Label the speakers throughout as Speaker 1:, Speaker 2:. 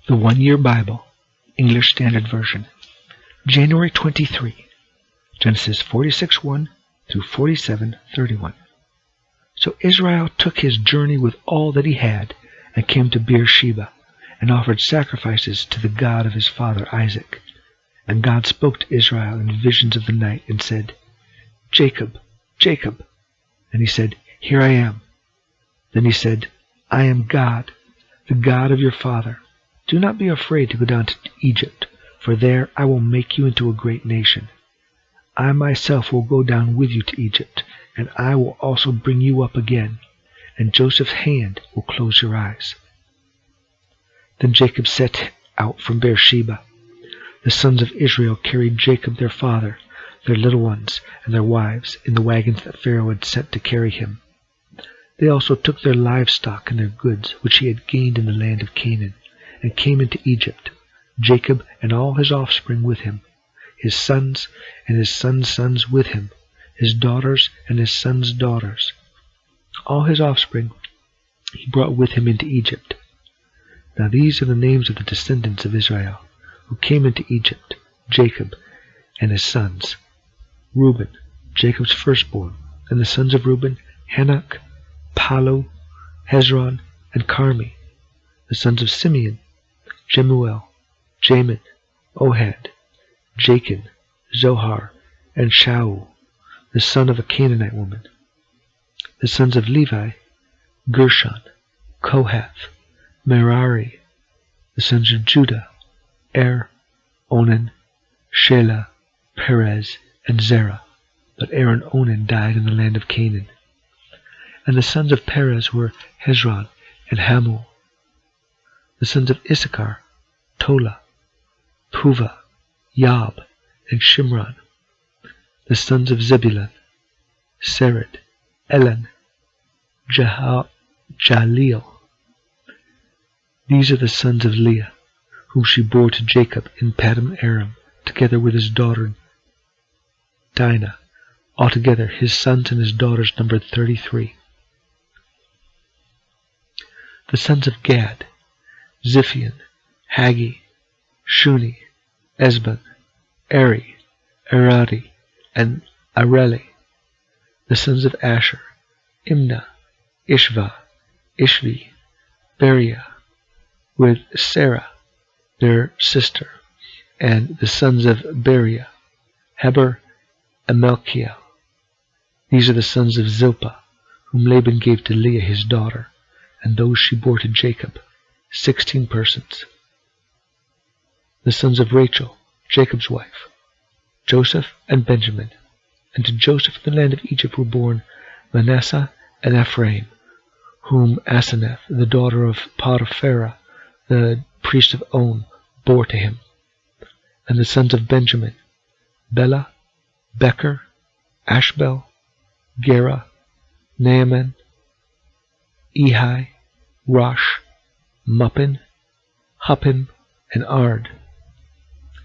Speaker 1: The 1 Year Bible, English Standard Version, January 23, Genesis 46:1 through 47:31. So Israel took his journey with all that he had, and came to Beersheba, and offered sacrifices to the God of his father Isaac. And God spoke to Israel in visions of the night, and said, Jacob, Jacob. And he said, Here I am. Then he said, I am God, the God of your father. Do not be afraid to go down to Egypt, for there I will make you into a great nation. I myself will go down with you to Egypt, and I will also bring you up again, and Joseph's hand will close your eyes. Then Jacob set out from Beersheba. The sons of Israel carried Jacob their father, their little ones, and their wives in the wagons that Pharaoh had sent to carry him. They also took their livestock and their goods, which he had gained in the land of Canaan, and came into Egypt, Jacob and all his offspring with him, his sons and his sons' sons with him, his daughters and his sons' daughters. All his offspring he brought with him into Egypt. Now these are the names of the descendants of Israel, who came into Egypt, Jacob and his sons. Reuben, Jacob's firstborn, and the sons of Reuben, Hanok, Palu, Hezron, and Carmi. The sons of Simeon, Jemuel, Jamin, Ohad, Jachin, Zohar, and Shaul, the son of a Canaanite woman. The sons of Levi, Gershon, Kohath, Merari. The sons of Judah, Onan, Shelah, Perez, and Zerah. But Onan died in the land of Canaan. And the sons of Perez were Hezron and Hamul. The sons of Issachar, Tola, Puvah, Yab, and Shimron. The sons of Zebulun, Sered, Elan, Jaleel. These are the sons of Leah, whom she bore to Jacob in Paddan Aram, together with his daughter Dinah. Altogether his sons and his daughters numbered 33. The sons of Gad, Ziphion, Haggi, Shuni, Esban, Eri, Aradi, and Areli. The sons of Asher, Imnah, Ishva, Ishvi, Beriah, with Sarah, their sister, and the sons of Beriah, Heber, and Melchiel. These are the sons of Zilpah, whom Laban gave to Leah his daughter, and those she bore to Jacob, 16 persons. The sons of Rachel, Jacob's wife, Joseph and Benjamin. And to Joseph in the land of Egypt were born Manasseh and Ephraim, whom Asenath, the daughter of Potiphera, the priest of On, bore to him. And the sons of Benjamin, Bela, Becher, Ashbel, Gera, Naaman, Ehi, Rosh, Muppin, Huppim, and Ard.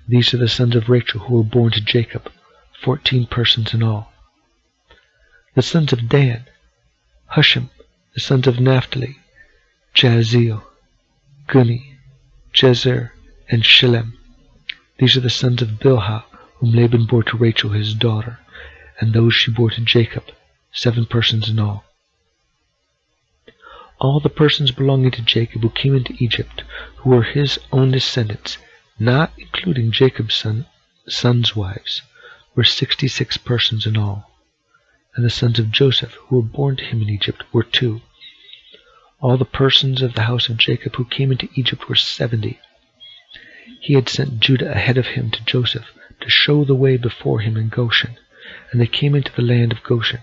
Speaker 1: These are the sons of Rachel who were born to Jacob, 14 persons in all. The sons of Dan, Hushim. The sons of Naphtali, Jaziel, Guni, Jezer, and Shillem. These are the sons of Bilhah, whom Laban bore to Rachel his daughter, and those she bore to Jacob, 7 persons in all. All the persons belonging to Jacob who came into Egypt, who were his own descendants, not including Jacob's sons' wives, were 66 persons in all. And the sons of Joseph, who were born to him in Egypt, were 2. All the persons of the house of Jacob who came into Egypt were 70. He had sent Judah ahead of him to Joseph to show the way before him in Goshen, and they came into the land of Goshen.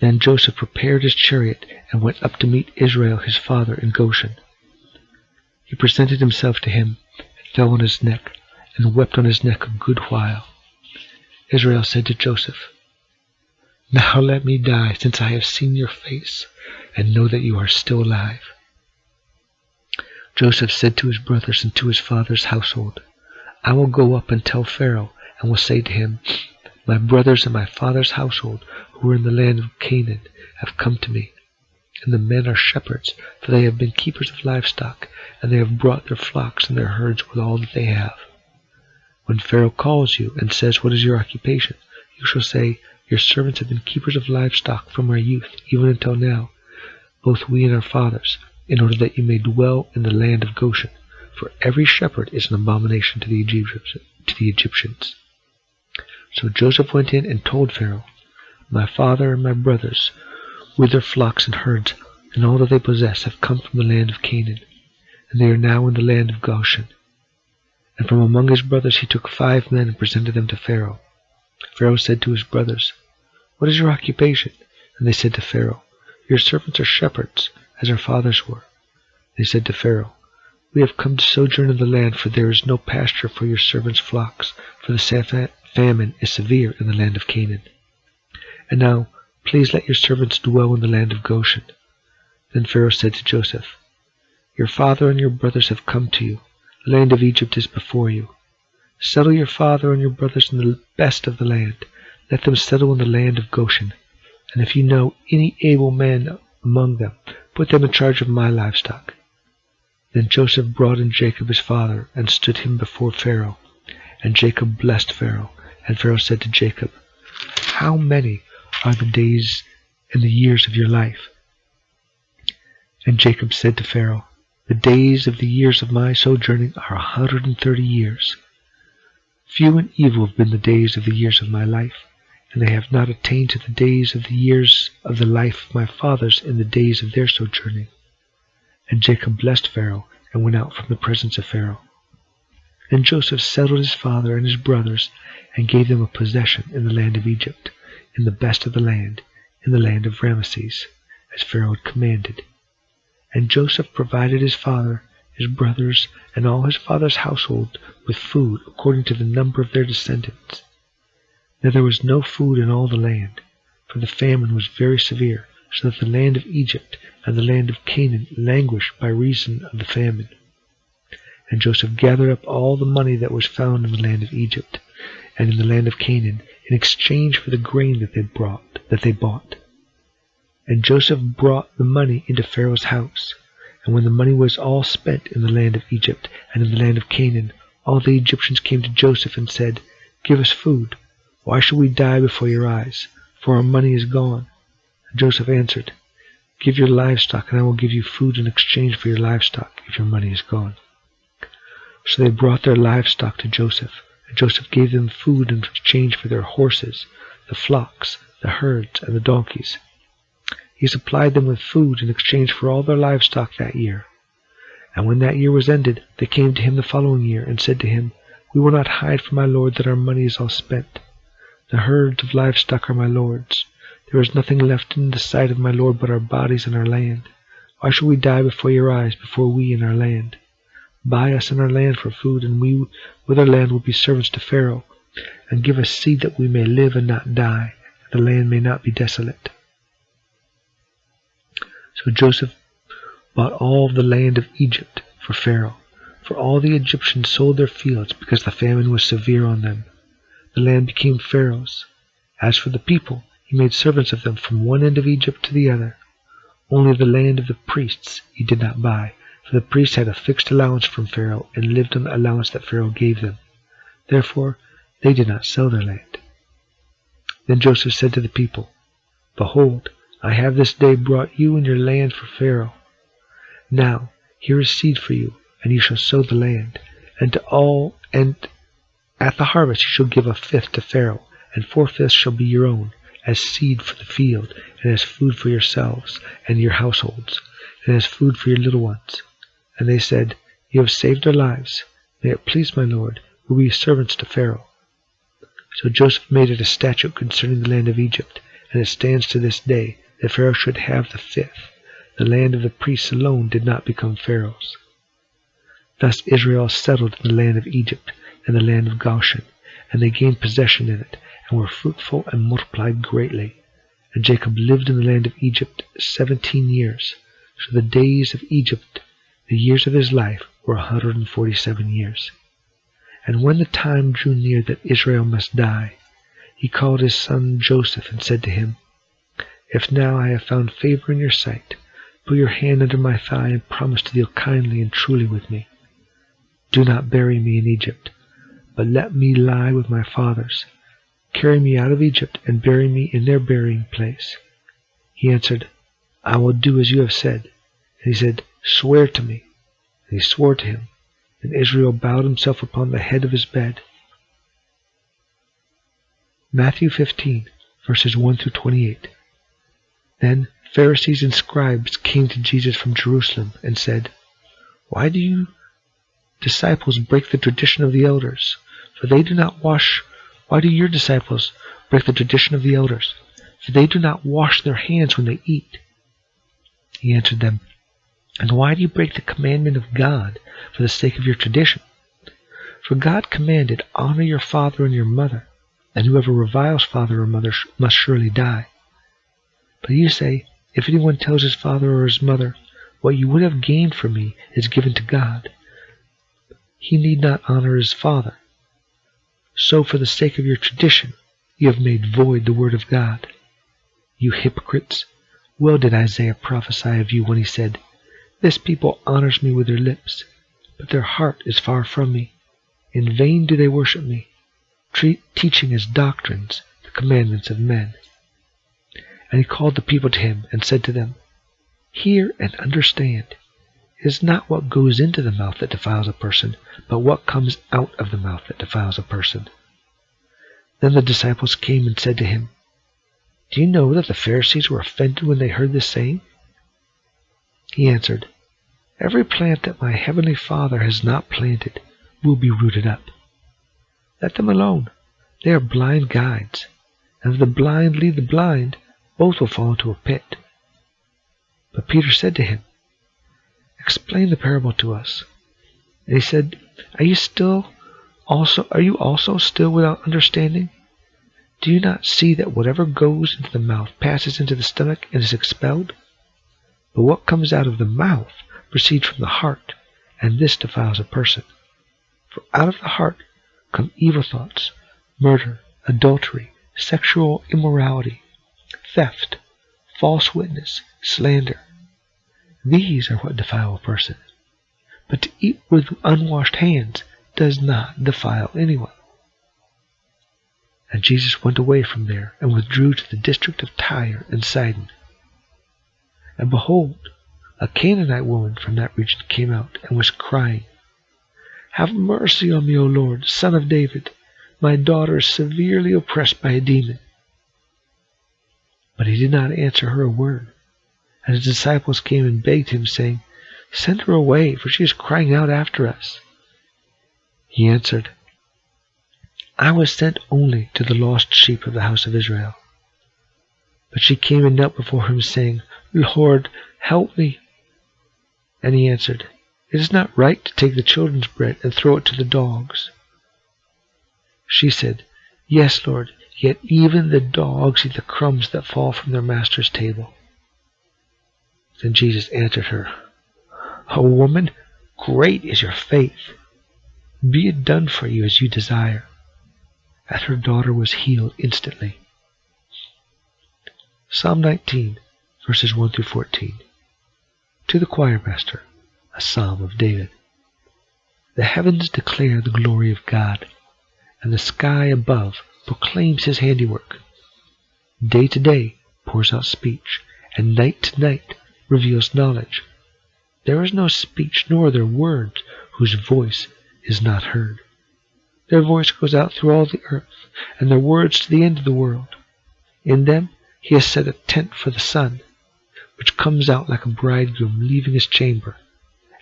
Speaker 1: Then Joseph prepared his chariot and went up to meet Israel his father in Goshen. He presented himself to him, and fell on his neck, and wept on his neck a good while. Israel said to Joseph, Now let me die, since I have seen your face, and know that you are still alive. Joseph said to his brothers and to his father's household, I will go up and tell Pharaoh, and will say to him, My brothers and my father's household, who are in the land of Canaan, have come to me. and the men are shepherds, for they have been keepers of livestock, and they have brought their flocks and their herds with all that they have. When Pharaoh calls you and says, What is your occupation? You shall say, Your servants have been keepers of livestock from our youth, even until now, both we and our fathers, in order that you may dwell in the land of Goshen. For every shepherd is an abomination to the Egyptians. So Joseph went in and told Pharaoh, My father and my brothers, with their flocks and herds, and all that they possess, have come from the land of Canaan, and they are now in the land of Goshen. And from among his brothers he took 5 men and presented them to Pharaoh. Pharaoh said to his brothers, What is your occupation? And they said to Pharaoh, Your servants are shepherds, as our fathers were. They said to Pharaoh, We have come to sojourn in the land, for there is no pasture for your servants' flocks, for the famine is severe in the land of Canaan. And now, please let your servants dwell in the land of Goshen. Then Pharaoh said to Joseph, Your father and your brothers have come to you. The land of Egypt is before you. Settle your father and your brothers in the best of the land. Let them settle in the land of Goshen. And if you know any able men among them, put them in charge of my livestock. Then Joseph brought in Jacob his father, and stood him before Pharaoh. And Jacob blessed Pharaoh. And Pharaoh said to Jacob, How many are the days and the years of your life? And Jacob said to Pharaoh, The days of the years of my sojourning are 130 years. Few and evil have been the days of the years of my life, and they have not attained to the days of the years of the life of my fathers in the days of their sojourning. And Jacob blessed Pharaoh, and went out from the presence of Pharaoh. Then Joseph settled his father and his brothers, and gave them a possession in the land of Egypt, in the best of the land, in the land of Ramesses, as Pharaoh had commanded. And Joseph provided his father, his brothers, and all his father's household with food according to the number of their descendants. Now there was no food in all the land, for the famine was very severe, so that the land of Egypt and the land of Canaan languished by reason of the famine. And Joseph gathered up all the money that was found in the land of Egypt and in the land of Canaan in exchange for the grain that they bought. And Joseph brought the money into Pharaoh's house. And when the money was all spent in the land of Egypt and in the land of Canaan, all the Egyptians came to Joseph and said, Give us food. Why should we die before your eyes? For our money is gone. And Joseph answered, Give your livestock, and I will give you food in exchange for your livestock, if your money is gone. So they brought their livestock to Joseph, and Joseph gave them food in exchange for their horses, the flocks, the herds, and the donkeys. He supplied them with food in exchange for all their livestock that year. And when that year was ended, they came to him the following year, and said to him, We will not hide from my lord that our money is all spent. The herds of livestock are my lord's. There is nothing left in the sight of my lord but our bodies and our land. Why should we die before your eyes, before we and our land? Buy us and our land for food, and we with our land will be servants to Pharaoh, and give us seed that we may live and not die, and the land may not be desolate. So Joseph bought all the land of Egypt for Pharaoh, for all the Egyptians sold their fields because the famine was severe on them. The land became Pharaoh's. As for the people, he made servants of them from one end of Egypt to the other. Only the land of the priests he did not buy, for the priests had a fixed allowance from Pharaoh and lived on the allowance that Pharaoh gave them. Therefore, they did not sell their land. Then Joseph said to the people, Behold, I have this day brought you and your land for Pharaoh. Now, here is seed for you, and you shall sow the land, and at the harvest you shall give 1/5 to Pharaoh, and 4/5 shall be your own, as seed for the field, and as food for yourselves and your households, and as food for your little ones. And they said, You have saved our lives. May it please my lord, we will be servants to Pharaoh. So Joseph made it a statute concerning the land of Egypt, and it stands to this day, that Pharaoh should have the 5th. The land of the priests alone did not become Pharaoh's. Thus Israel settled in the land of Egypt and the land of Goshen, and they gained possession in it, and were fruitful and multiplied greatly. And Jacob lived in the land of Egypt 17 years. So the days of Egypt, the years of his life, were 147 years. And when the time drew near that Israel must die, he called his son Joseph and said to him, If now I have found favor in your sight, Put your hand under my thigh and promise to deal kindly and truly with me. Do not bury me in Egypt, but let me lie with my fathers. Carry me out of Egypt and bury me in their burying place." He answered, "I will do as you have said." And he said, "Swear to me." And he swore to him. And Israel bowed himself upon the head of his bed. Matthew 15, verses 1 through 28. Then Pharisees and scribes came to Jesus from Jerusalem and said, "Why do you disciples break the tradition of the elders? Why do your disciples break the tradition of the elders? For they do not wash their hands when they eat." He answered them, "And why do you break the commandment of God for the sake of your tradition? For God commanded, 'Honor your father and your mother,' and whoever reviles father or mother must surely die. But you say, 'If anyone tells his father or his mother, what you would have gained from me is given to God,' he need not honor his father. So for the sake of your tradition, you have made void the word of God. You hypocrites, well did Isaiah prophesy of you when he said, 'This people honors me with their lips, but their heart is far from me. In vain do they worship me, teaching as doctrines the commandments of men.'" And he called the people to him and said to them, "Hear and understand. It is not what goes into the mouth that defiles a person, but what comes out of the mouth that defiles a person." Then the disciples came and said to him, "Do you know that the Pharisees were offended when they heard this saying?" He answered, "Every plant that my heavenly Father has not planted will be rooted up. Let them alone. They are blind guides, and if the blind lead the blind, both will fall into a pit." But Peter said to him, "Explain the parable to us." And he said, Are you also still without understanding? Do you not see that whatever goes into the mouth passes into the stomach and is expelled? But what comes out of the mouth proceeds from the heart, and this defiles a person. For out of the heart come evil thoughts, murder, adultery, sexual immorality, theft, false witness, slander. These are what defile a person. But to eat with unwashed hands does not defile anyone." And Jesus went away from there and withdrew to the district of Tyre and Sidon. And behold, a Canaanite woman from that region came out and was crying, "Have mercy on me, O Lord, Son of David. My daughter is severely oppressed by a demon." But he did not answer her a word. And his disciples came and begged him, saying, "Send her away, for she is crying out after us." He answered, "I was sent only to the lost sheep of the house of Israel." But she came and knelt before him, saying, "Lord, help me." And he answered, "It is not right to take the children's bread and throw it to the dogs." She said, "Yes, Lord, yet even the dogs eat the crumbs that fall from their master's table." Then Jesus answered her, "O woman, great is your faith. Be it done for you as you desire." And her daughter was healed instantly. Psalm 19, verses 1 through 14. To the choir master, a psalm of David. The heavens declare the glory of God, and the sky above proclaims his handiwork. Day to day pours out speech, and night to night reveals knowledge. There is no speech nor are there words whose voice is not heard. Their voice goes out through all the earth, and their words to the end of the world. In them he has set a tent for the sun, which comes out like a bridegroom leaving his chamber,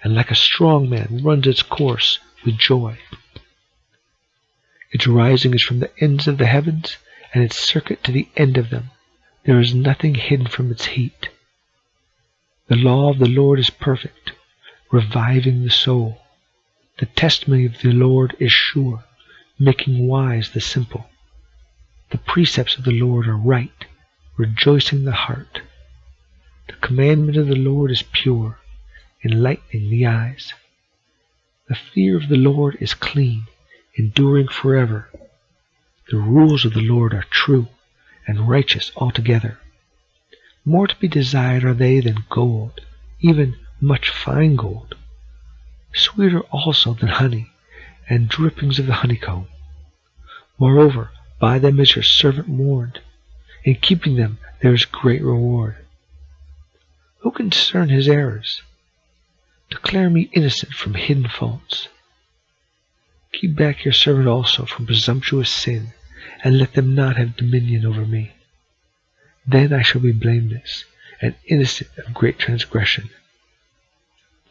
Speaker 1: and like a strong man runs its course with joy. Its rising is from the ends of the heavens, and its circuit to the end of them. There is nothing hidden from its heat. The law of the Lord is perfect, reviving the soul. The testimony of the Lord is sure, making wise the simple. The precepts of the Lord are right, rejoicing the heart. The commandment of the Lord is pure, enlightening the eyes. The fear of the Lord is clean, enduring forever. The rules of the Lord are true and righteous altogether. More to be desired are they than gold, even much fine gold, sweeter also than honey and drippings of the honeycomb. Moreover, by them is your servant warned. In keeping them there is great reward. Who can discern his errors? Declare me innocent from hidden faults. Keep back your servant also from presumptuous sin, and let them not have dominion over me. Then I shall be blameless, and innocent of great transgression.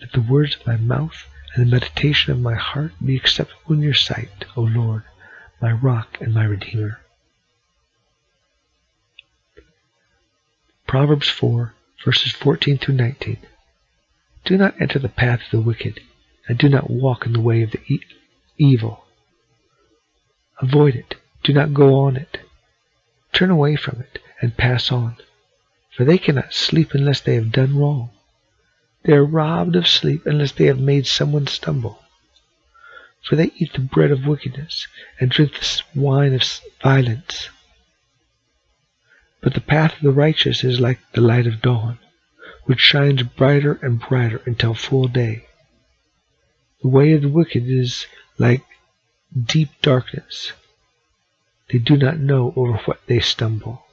Speaker 1: Let the words of my mouth and the meditation of my heart be acceptable in your sight, O Lord, my rock and my redeemer. Proverbs 4, verses 14 through 19. Do not enter the path of the wicked, and do not walk in the way of the evil. Avoid it, do not go on it. Turn away from it, and pass on, for they cannot sleep unless they have done wrong. They are robbed of sleep unless they have made someone stumble. For they eat the bread of wickedness, and drink the wine of violence. But the path of the righteous is like the light of dawn, which shines brighter and brighter until full day. The way of the wicked is like deep darkness. They do not know over what they stumble.